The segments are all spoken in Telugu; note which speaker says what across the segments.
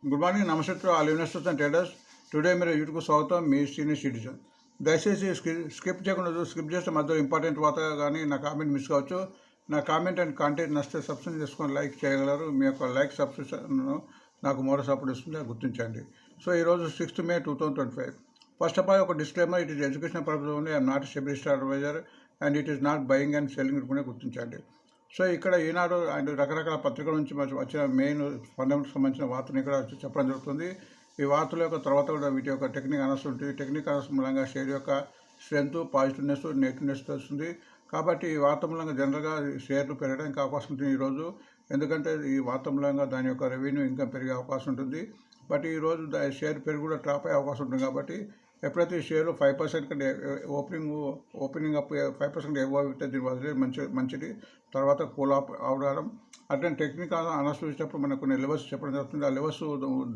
Speaker 1: గుడ్ మార్నింగ్, నమస్తే to all investors and traders. Today మీరు యూట్యూబ్కు స్వాగతం. మీ సీనియర్ సిటిజన్. దయచేసి స్కిప్ చేయకుండా స్కిప్ చేస్తే మధ్యలో ఇంపార్టెంట్ వార్త కానీ నా కామెంట్ మిస్ కావచ్చు. నా కామెంట్ అండ్ కాంటెంట్ నచ్చితే సబ్స్క్రైబ్ చేసుకొని లైక్ చేయగలరు. మీ యొక్క లైక్ సబ్స్క్రిప్షన్ నాకు మరో సపోర్ట్ ఇస్తుంది, గుర్తించండి. సో ఈరోజు 6th May 2025. First of all ఒక disclaimer, it is education purpose only. I'm not SEBI star advisor and it is not buying and selling కూడా గుర్తించండి. సో ఇక్కడ ఈనాడు అండ్ రకరకాల పత్రికల నుంచి వచ్చిన మెయిన్ ఫండమెంటల్కి సంబంధించిన వార్తను ఇక్కడ చెప్పడం జరుగుతుంది. ఈ వార్తల యొక్క తర్వాత కూడా వీటి యొక్క టెక్నిక్ అనాలిసిస్ ఉంటుంది. టెక్నిక్ అనాలిసిస్ మూలంగా షేర్ యొక్క స్ట్రెంత్, పాజిటివ్నెస్, నెగిటివ్నెస్ తెలుస్తుంది. కాబట్టి ఈ వార్త మూలంగా జనరల్గా షేర్లు పెరగడానికి అవకాశం ఉంటుంది ఈరోజు. ఎందుకంటే ఈ వార్త మూలంగా దాని యొక్క రెవెన్యూ ఇన్కమ్ పెరిగే అవకాశం ఉంటుంది. బట్ ఈరోజు షేర్ పెరిగి కూడా డ్రాప్ అయ్యే అవకాశం ఉంటుంది. కాబట్టి ఎప్పుడైతే ఈ షేర్లు 5% కంటే ఓపెనింగ్ అప్ 5% ఎబవ్ అయితే దీని వదిలే మంచిది. తర్వాత కూల్ ఆఫ్ అవడం. అట్లనే టెక్నికల్ అనాలిసిస్ చేసినప్పుడు మనకు కొన్ని లెవెల్స్ చెప్పడం జరుగుతుంది. ఆ లెవెల్స్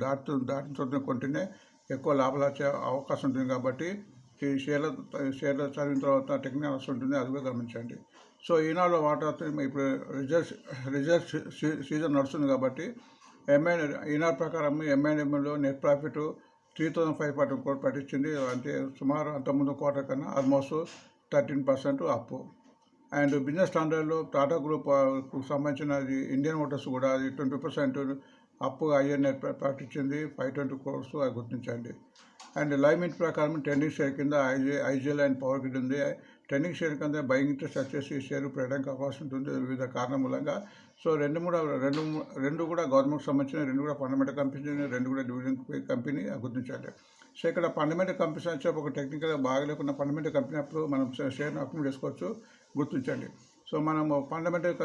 Speaker 1: దాటిన చోట కొంటేనే ఎక్కువ లాభాలు వచ్చే అవకాశం ఉంటుంది. కాబట్టి ఈ షేర్లు చదివిన తర్వాత టెక్నికల్ అనాలిసిస్ ఉంటుంది, అది కూడా గమనించండి. సో ఈనాడు వాటర్ ఇప్పుడు రిజల్ట్స్ సీజన్ నడుస్తుంది. కాబట్టి ఈనాడు ప్రకారం ఎంఐఎంలో నెట్ ప్రాఫిట్ 3,540 కోట్లు పట్టించింది. అంటే సుమారు అంతకుముందు క్వార్టర్ కన్నా ఆల్మోస్ట్ 13% అప్పు. అండ్ బిజినెస్ స్టాండర్డ్లో టాటా గ్రూప్కు సంబంధించిన ఇండియన్ మోటార్స్ కూడా అది 20% అప్పు అయ్యే నెట్ ప్రాఫిట్ ఇచ్చింది, 520 crores, అది గుర్తించండి. అండ్ లైవ్ మింట్ ప్రకారం ట్రెండింగ్ షేర్ కింద ఐజిఎల్ అండ్ పవర్ గ్రిడ్ ఉంది. ట్రెండింగ్ షేర్ కింద బయింగ్ ఇంట్రెస్ట్ వచ్చేసి షేర్ పెరగడానికి అవకాశం ఉంటుంది వివిధ కారణం మూలంగా. సో రెండు కూడా గవర్నమెంట్కి సంబంధించిన, రెండు కూడా ఫండమెంటల్ కంపెనీ, రెండు కూడా డివిడెండ్ కంపెనీ, గుర్తించండి. సో ఇక్కడ ఫండమెంటల్ కంపెనీ వచ్చి ఒక టెక్నికల్గా బాగలేకున్న ఫండమెంటల్ కంపెనీ అప్పుడు మనం షేర్ను అక్యుములేట్ చేసుకోవచ్చు, గుర్తించండి. సో మనం ఫండమెంటల్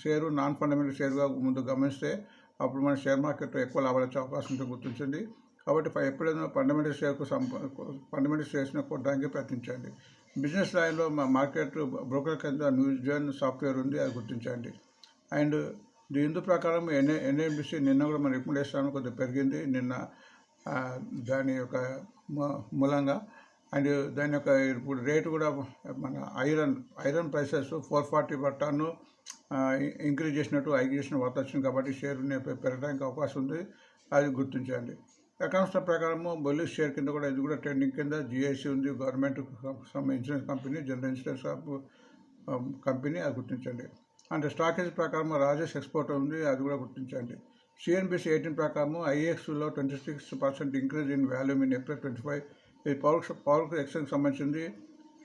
Speaker 1: షేరు, నాన్ ఫండమెంటల్ షేర్గా ముందు గమనిస్తే అప్పుడు మన షేర్ మార్కెట్లో ఎక్కువ లాభాలు వచ్చే అవకాశం ఉంటుంది, గుర్తించండి. కాబట్టి ఎప్పుడైనా ఫండమెంటల్ షేర్స్ని కొట్టడానికి ప్రయత్నించండి. బిజినెస్ లైన్లో మార్కెట్ బ్రోకర్ కింద న్యూజన్ సాఫ్ట్వేర్ ఉంది, అది గుర్తించండి. అండ్ ఇందు ప్రకారం ఎన్ఐబిసి నిన్న కూడా మన రికమెండేషన్ కొద్దిగా పెరిగింది నిన్న దాని యొక్క మూలంగా. అండ్ దాని యొక్క ఇప్పుడు రేటు కూడా మన iron prices 440 per ton increase చేసినట్టు హైక్ చేసిన వార్త వచ్చింది. కాబట్టి షేర్ పెరగడానికి అవకాశం ఉంది, అది గుర్తించండి. అకౌంట్స్ ప్రకారము బొల్లిష్ షేర్ కింద కూడా ఇది కూడా ట్రెండింగ్ కింద జిఐసి ఉంది, government insurance company, general insurance company, అది గుర్తించండి. అంటే స్టాకేజ్ ప్రకారం రాజేష్ ఎక్స్పోర్ట్ ఉంది, అది కూడా గుర్తించండి. సిఎన్బిసి 18 ప్రకారం ఐఎక్స్లో 26% increase in volume in April 25. ఇది పవర్ ఎక్స్చేంజ్కి సంబంధించింది.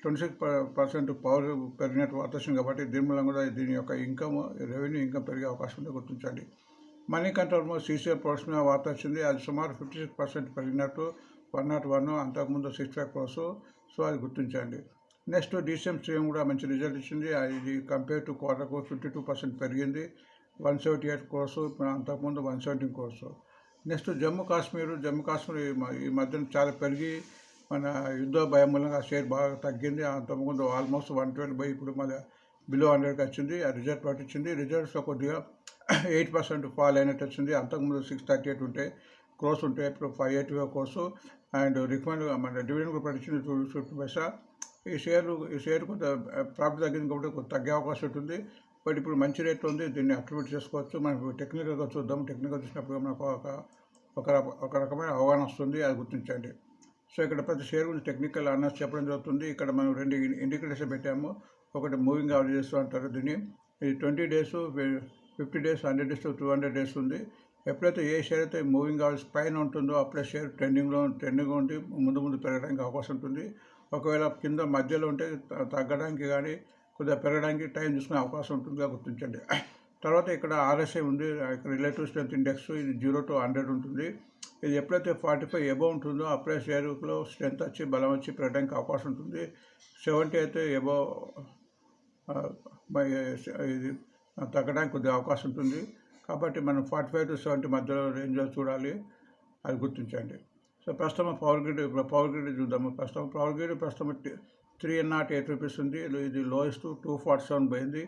Speaker 1: 26% పవర్ పెరిగినట్టు వార్త వచ్చింది. కాబట్టి దీని మూలంగా కూడా దీని యొక్క రెవెన్యూ ఇన్కమ్ పెరిగే అవకాశం ఉంది, గుర్తించండి. మనీ కంట్రోల్ సిసిఎల్ ప్రొడక్ట్స్ మీద వార్త వచ్చింది. అది సుమారు 56% పెరిగినట్టు 101, అంతకుముందు 65 crores. సో అది గుర్తించండి. నెక్స్ట్ DCM స్ట్రీమ్ కూడా మంచి రిజల్ట్ ఇచ్చింది. ఇది కంపేర్ టు క్వార్టర్కు 52% పెరిగింది, 178 crores, అంతకుముందు 117 crores. నెక్స్ట్ జమ్మూ కాశ్మీర్ ఈ మధ్యన చాలా పెరిగి మన యుద్ధ భయం మూలంగా షేర్ బాగా తగ్గింది. అంతకుముందు ఆల్మోస్ట్ 112 ఇప్పుడు మళ్ళీ బిలో 100కి వచ్చింది. ఆ రిజల్ట్ పట్టించింది. రిజల్ట్స్లో కొద్దిగా 8% ఫాల్ అయినట్టు వచ్చింది. అంతకుముందు 638 crores ఉంటే ఇప్పుడు 585 crores. అండ్ రికమెండ్ మన డివిడెండ్ కూడా పట్టించింది 250 paisa. ఈ షేర్ కొంత ప్రాఫిట్ తగ్గింది కాబట్టి కొంత తగ్గే అవకాశం ఉంటుంది. బట్ ఇప్పుడు మంచి రేట్ ఉంది, దీన్ని అట్రిబ్యూట్ చేసుకోవచ్చు. మనకు టెక్నికల్గా చూద్దాం. టెక్నికల్ చూసినప్పుడు మనకు ఒక రకమైన అవగాహన వస్తుంది, అది గుర్తించండి. సో ఇక్కడ ప్రతి షేర్ గురించి టెక్నికల్ అనాలిసిస్ చెప్పడం జరుగుతుంది. ఇక్కడ మనం 2 ఇండికేటర్స్ పెట్టాము. ఒకటి మూవింగ్ యావరేజెస్ అంటారు దీన్ని. ఇది 20 days, 50 days, 100 days, 200 days ఉంది. ఎప్పుడైతే ఏ షేర్ అయితే మూవింగ్ యావరేజ్ పైన ఉంటుందో అప్పుడే షేర్ ట్రెండింగ్లో ఉండి ముందు పెరగడానికి అవకాశం ఉంటుంది. ఒకవేళ కింద మధ్యలో ఉంటే తగ్గడానికి కానీ కొద్దిగా పెరగడానికి టైం తీసుకునే అవకాశం ఉంటుందిగా గుర్తించండి. తర్వాత ఇక్కడ RSI ఉంది, ఇక్కడ రిలేటివ్ స్ట్రెంత్ ఇండెక్స్, ఇది 0 to 100 ఉంటుంది. ఇది ఎప్పుడైతే 45 ఎబవ్ ఉంటుందో అప్పుడే షేర్లో స్ట్రెంత్ వచ్చి బలం వచ్చి పెరగడానికి అవకాశం ఉంటుంది. 70 అయితే ఎబవ్ ఇది తగ్గడానికి కొద్దిగా అవకాశం ఉంటుంది. కాబట్టి మనం 45 to 70 మధ్యలో రేంజ్లో చూడాలి, అది గుర్తించండి. సో ప్రస్తుతం పవర్ గ్రిడ్ చూద్దాము. పవర్ గ్రిడ్ 308 rupees ఉంది. ఇది లోయెస్ట్ 247 పోయింది,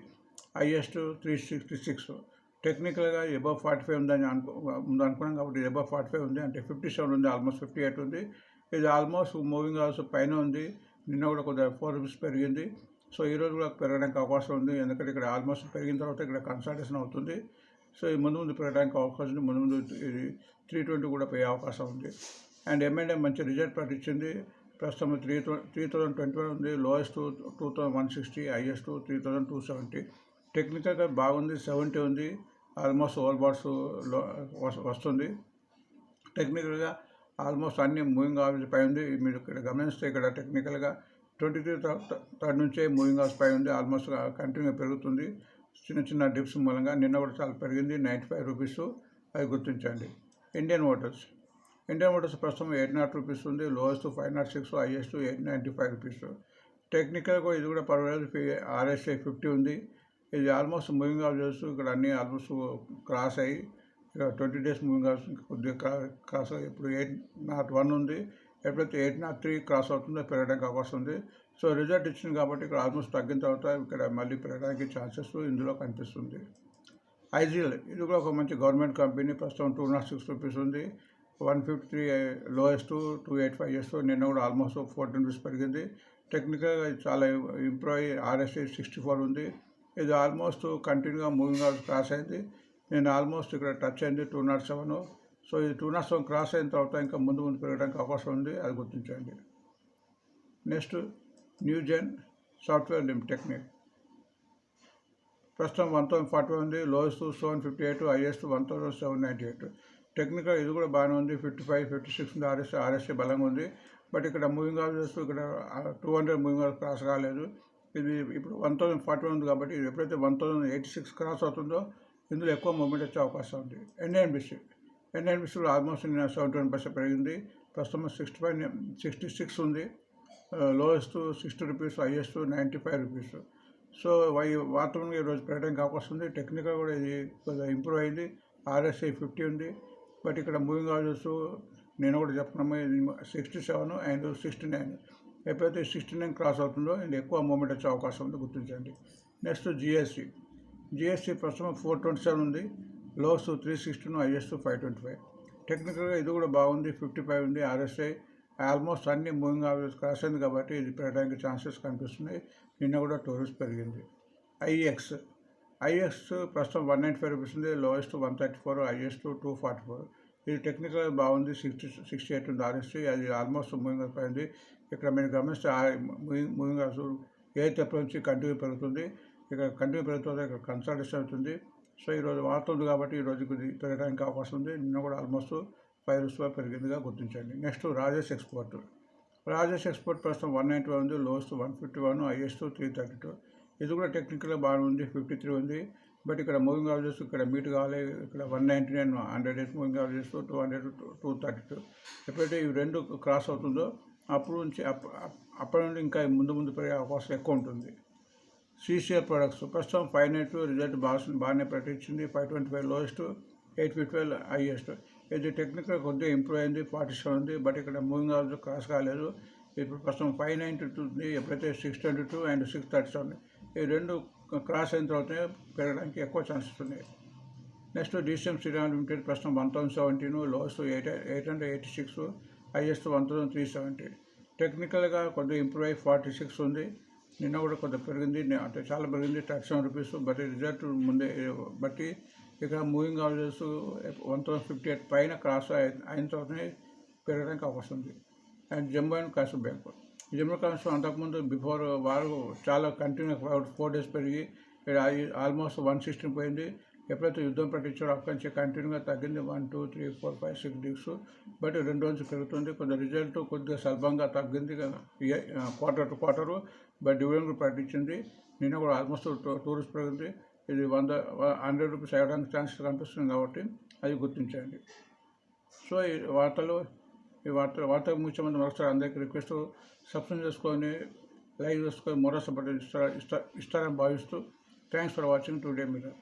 Speaker 1: హైయెస్ట్ 366. టెక్నికల్గా ఎబవ్ 45 ఉందని అనుకున్నాం. కాబట్టి ఎబవ్ 45 ఉంది, అంటే 57 ఉంది, ఆల్మోస్ట్ 58 ఉంది. ఇది ఆల్మోస్ట్ మూవింగ్ అవర్స్ పైన ఉంది. నిన్న కూడా కొద్దిగా 4 rupees పెరిగింది. సో ఈరోజు కూడా పెరగడానికి అవకాశం ఉంది, ఎందుకంటే ఇక్కడ ఆల్మోస్ట్ పెరిగిన తర్వాత ఇక్కడ కన్సల్టేషన్ అవుతుంది. సో ఈ ముందు పెరగడానికి అవకాశం ఉంది. ముందు ఇది 320 కూడా పోయే అవకాశం ఉంది. అండ్ M&M మంచి రిజల్ట్ ప్రకటించింది. ప్రస్తుతం 3021 ఉంది. Lowest 2160, highest 3270. టెక్నికల్గా బాగుంది, 70 ఉంది. ఆల్మోస్ట్ ఓవర్ బాట్స్ వస్తుంది. టెక్నికల్గా ఆల్మోస్ట్ అన్ని మూవింగ్ ఆవరేజ్ పై ఉంది. మీరు ఇక్కడ గమనిస్తే ఇక్కడ టెక్నికల్గా 23 నుంచే మూవింగ్ ఆవరేజ్ పై ఉంది. ఆల్మోస్ట్ కంటిన్యూగా పెరుగుతుంది. చిన్న డిప్స్ మూలంగా నిన్న కూడా చాలా పెరిగింది, 95 రూపీస్. అది గుర్తించండి. ఇండియన్ మోటార్స్ ప్రస్తుతం 800 రూపీస్ ఉంది. Lowest 506, highest 895 rupees. టెక్నికల్గా ఇది కూడా పర్వాలేదు. RSI 50 ఉంది. ఇది ఆల్మోస్ట్ మూవింగ్ ఆవరేజ్ ఇక్కడ అన్నీ ఆల్మోస్ట్ క్రాస్ అయ్యి ఇక్కడ 20 days మూవింగ్ ఆవరేజ్ కొద్దిగా క్రాస్ అయ్యి ఇప్పుడు 801 ఉంది. ఎప్పుడైతే 803 క్రాస్ అవుతుందో పెరగడానికి అవకాశం ఉంది. సో రిజల్ట్ ఇచ్చింది కాబట్టి ఇక్కడ ఆల్మోస్ట్ తగ్గిన తర్వాత ఇక్కడ మళ్ళీ పెరగడానికి ఛాన్సెస్ ఇందులో కనిపిస్తుంది. IGL ఇది కూడా ఒక మంచి గవర్నమెంట్ కంపెనీ. ప్రస్తుతం 206 రూపీస్ ఉంది. 153 లోయెస్ట్, 285 చేస్తూ నిన్న కూడా ఆల్మోస్ట్ 14 రూపీస్ పెరిగింది. టెక్నికల్గా చాలా ఇంప్రూవ్ అయ్యి RSI 64 ఉంది. ఇది ఆల్మోస్ట్ కంటిన్యూగా మూవింగ్ ఆవరేజ్ క్రాస్ అయింది. నేను ఆల్మోస్ట్ ఇక్కడ టచ్ అయింది 207. సో ఇది 207 క్రాస్ అయిన తర్వాత ఇంకా ముందు పెరగడానికి అవకాశం ఉంది. అది గుర్తించండి. నెక్స్ట్ న్యూజెన్ సాఫ్ట్వేర్ టెక్నిక్ ప్రస్తుతం 1040 ఉంది. Lowest 758, highest 1798. టెక్నికల్ ఇది కూడా బాగానే ఉంది. 55, 56 ఉంది. RSI బలంగా ఉంది. బట్ ఇక్కడ మూవింగ్ ఆవరేజ్ ఇక్కడ 200 మూవింగ్ ఆవరేజ్ క్రాస్ కాలేదు. ఇది ఇప్పుడు 1040 ఉంది కాబట్టి ఇది ఎప్పుడైతే 1086 క్రాస్ అవుతుందో ఇందులో ఎక్కువ మూమెంట్ వచ్చే అవకాశం ఉంది. NNBC ఆల్మోస్ట్ 71% పెరిగింది. ప్రస్తుతం 66 ఉంది. Lowest 60 rupees, highest 95 rupees. So వాస్తవంగా ఈరోజు పెరగడానికి అవకాశం ఉంది. టెక్నికల్ కూడా ఇది కొద్దిగా ఇంప్రూవ్ అయింది. RSI 50 ఉంది. బట్ ఇక్కడ మూవింగ్ ఆవరేజ్ నేను కూడా చెప్తున్నాము 67 అండ్ 69. ఎప్పుడైతే 69 క్రాస్ అవుతుందో ఇది ఎక్కువ మూమెంట్ వచ్చే అవకాశం ఉంది. గుర్తించండి. నెక్స్ట్ GST ప్రస్తుతం 427 ఉంది. Lows 316, highest 525. టెక్నికల్గా ఇది కూడా బాగుంది. 55 ఉంది. RSI ఆల్మోస్ట్ అన్ని మూవింగ్ ఆవరేజ్ క్రాస్ అయింది కాబట్టి ఇది పెరగడానికి ఛాన్సెస్ కనిపిస్తున్నాయి. నిన్న కూడా 2 రూపీస్ పెరిగింది. IX ప్రస్తుతం 195 రూపీస్ ఉంది. Lowest 134, highest 244. ఇది టెక్నికల్ బాగుంది. 68 ఉంది. RSI అది ఆల్మోస్ట్ మూవింగ్ అయిపోయింది. ఇక్కడ మీరు గమనిస్తే మూవింగ్ ఆవరేజ్ ఎయిత్ ఎప్పటి నుంచి కంటిన్యూ పెరుగుతుంది. ఇక్కడ కంటిన్యూ పెరుగుతుంది. ఇక్కడ కన్సల్టేషన్ అవుతుంది. సో ఈరోజు వాడుతుంది కాబట్టి ఈరోజు పెరగడానికి అవకాశం ఉంది. నిన్న కూడా ఆల్మోస్ట్ 5 రూపీస్ పెరిగిందిగా గుర్తించండి. నెక్స్ట్ రాజేష్ ఎక్స్పోర్ట్ ప్రస్తుతం 191 ఉంది. Lowest 151, highest 332. ఇది కూడా టెక్నికల్గా బాగుంది. 53 ఉంది. బట్ ఇక్కడ మూవింగ్ ఆవరేజెస్ ఇక్కడ మీట్ కావాలి. ఇక్కడ 199, 100 days మూవింగ్ ఆవరేజెస్ 200, 232. ఎప్పుడైతే ఇవి రెండు క్రాస్ అవుతుందో అప్పటి నుండి ఇంకా ముందు పెరిగే అవకాశం ఎక్కువ ఉంటుంది. CCL ప్రొడక్ట్స్ ప్రస్తుతం 592 రిజల్ట్ బాగానే ప్రకటించింది. 525 లోయెస్ట్, 812 హైయెస్ట్. ఇది టెక్నికల్ కొద్దిగా ఇంప్రూవ్ అయింది. 47 ఉంది. బట్ ఇక్కడ మూవింగ్ ఆవరేజ్ క్రాస్ కాలేదు. ఇప్పుడు ప్రస్తుతం 592 ఉంది. ఎప్పుడైతే 622 అండ్ 637 ఈ రెండు క్రాస్ అయిన తర్వాత పెరగడానికి ఎక్కువ ఛాన్సెస్ ఉన్నాయి. నెక్స్ట్ DCM శ్రీరామ్ లిమిటెడ్ ప్రస్తుతం 1017, లోయెస్ట్ 886, హైయెస్ట్ 1370. టెక్నికల్గా కొద్దిగా ఇంప్రూవ్ అయ్యి 46 ఉంది. నిన్న కూడా కొద్దిగా పెరిగింది. అంటే చాలా పెరిగింది, 37 రూపీస్. బట్ రిజల్ట్ ముందే బట్టి ఇక్కడ మూవింగ్ ఆవరేజెస్ 1058 పైన క్రాస్ అయిన తర్వాతనే పెరగడానికి అవకాశం ఉంది. And Jammu and Kashmir bank అంతకుముందు బిఫోర్ వారు చాలా కంటిన్యూ 4 days పెరిగి ఆల్మోస్ట్ 116 పోయింది. ఎప్పుడైతే యుద్ధం ప్రకటించారో అక్కడి నుంచి కంటిన్యూగా తగ్గింది. 1, 2, 3, 4, 5, 6 days. బట్ 2 రోజులు పెరుగుతుంది. కొద్దిగా రిజల్ట్ కొద్దిగా స్వల్పంగా తగ్గింది quarter to quarter. But dividend కూడా ప్రకటించింది. నిన్న కూడా ఆల్మోస్ట్ 2 రూపీస్ పెరిగింది. ఇది 100 రూపీస్ అయ్యడానికి ఛాన్సెస్ కనిపిస్తుంది కాబట్టి అది గుర్తించండి. సో ఈ వార్తకు ముఖ్య మంది మరొకసారి అందరికీ రిక్వెస్ట్, సబ్స్క్రైబ్ చేసుకొని లైక్ చేసుకొని మరో సపోర్ట్ ఇస్తారని భావిస్తూ thanks for watching today media.